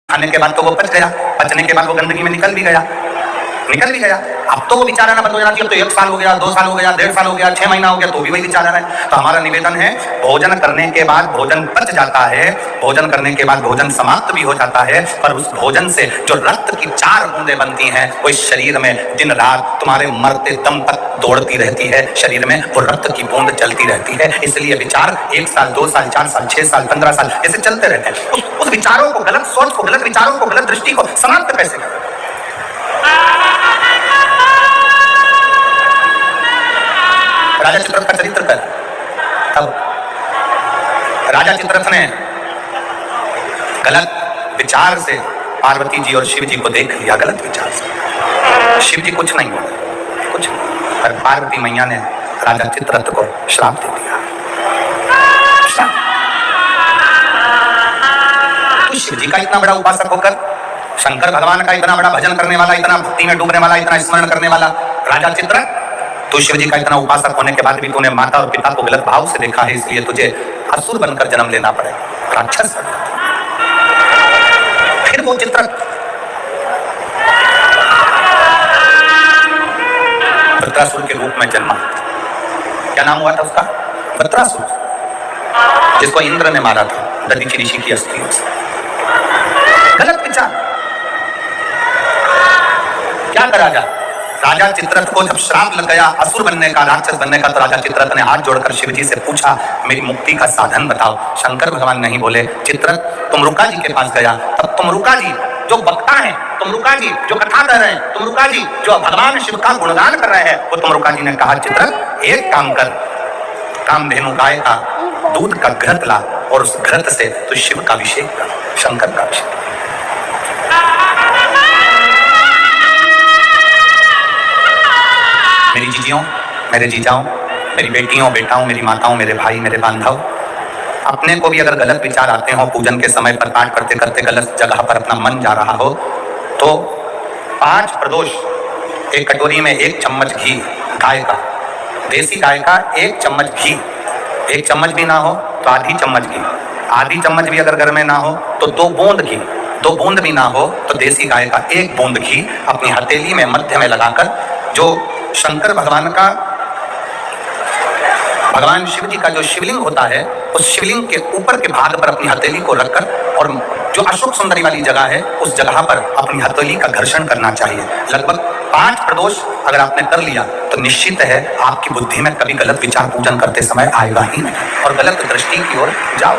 खाने के बाद तो वो पच गया, पचने के बाद वो गंदगी में निकल भी गया। अब तो वो विचार आना बंद हो जाना चाहिए। अब तो 1 साल हो गया, 2 साल हो गया, 1.5 साल हो गया, 6 महीना हो गया, तो भी वही विचार आ रहा है। तो हमारा निवेदन है, भोजन करने के बाद भोजन पच जाता है, भोजन करने के बाद भोजन समाप्त भी हो जाता है, पर उस भोजन से जो रक्त की 4 बूंदें बनती हैं वो इस शरीर में दिन रात तुम्हारे मरते दम तक दौड़ती रहती है। शरीर में वो रक्त की बूंद चलती रहती है। इसलिए विचार 1 साल, 2 साल, 4 साल, 6 साल, 15 साल ऐसे चलते रहते हैं। उस विचारों को, गलत सोच को, गलत विचारों को, गलत दृष्टि को समाप्त कैसे करें? राजा चित्ररथ का चरित्र कर, तब राजा चित्ररथ ने गलत विचार से पार्वती जी और शिव जी को देख लिया। गलत विचार से शिव जी कुछ नहीं बोले, कुछ, पर पार्वती मैया ने राजा चित्ररथ को श्राप दे दिया। तो शिव जी का इतना बड़ा उपासक होकर, शंकर भगवान का इतना बड़ा भजन करने वाला, इतना भक्ति में डूबने वाला, इतना स्मरण करने वाला राजा चित्ररथ, तो शिव जी का इतना उपासक होने के बाद भी तूने माता और पिता को गलत भाव से देखा है, इसलिए तुझे असुर बनकर जन्म लेना पड़ेगा, राक्षस। फिर वो चित्ररथ वृत्रासुर के रूप में जन्मा। क्या नाम हुआ था उसका? वृत्रासुर, जिसको इंद्र ने मारा था दधीचि ऋषि की अस्थियों से। गलत विचार। क्या करा जाए? राजा चित्ररथ को जब श्राप लग गया असुर बनने का, राक्षस बनने का, तो राजा चित्ररथ ने हाथ जोड़कर शिव जी से पूछा, मेरी मुक्ति का साधन बताओ। शंकर भगवान नहीं बोले। चित्ररथ तुमरुका जी के पास गया। तब तुमरुका जी जो वक्ता है, तुमरुका जी जो कथा कर रहे हैं, तुमरुका जी जो भगवान शिव का गुणगान कर रहे हैं, वो तुमरुका जी ने कहा, चित्ररथ एक काम कर, कामधेनु गाय का दूध का घृत ला और उस घृत से तो शिव का अभिषेक कर, शंकर का अभिषेक। मेरी जीजियों, मेरे जीजाओं, मेरी बेटियों, बेटाओं, मेरी माताओं, मेरे भाई, मेरे बांधव, अपने को भी अगर गलत विचार आते हो, पूजन के समय पर पाठ करते करते गलत जगह पर अपना मन जा रहा हो, तो 5 प्रदोष एक कटोरी में 1 चम्मच घी गाय का, देसी गाय का 1 चम्मच घी, 1 चम्मच भी ना हो तो आधी चम्मच घी, आधी चम्मच भी अगर घर में ना हो तो 2 बूंद घी, 2 बूंद भी ना हो तो देसी गाय का 1 बूंद घी अपनी हथेली में मध्य में लगाकर, जो शंकर भगवान का, भगवान शिव जी का जो शिवलिंग होता है, उस शिवलिंग के ऊपर के भाग पर अपनी हथेली को रखकर, और जो अशोक सुंदरी वाली जगह है उस जगह पर अपनी हथेली का घर्षण करना चाहिए। लगभग 5 प्रदोष अगर आपने कर लिया तो निश्चित है आपकी बुद्धि में कभी गलत विचार पूजन करते समय आएगा ही नहीं, और गलत दृष्टि की ओर जाओ।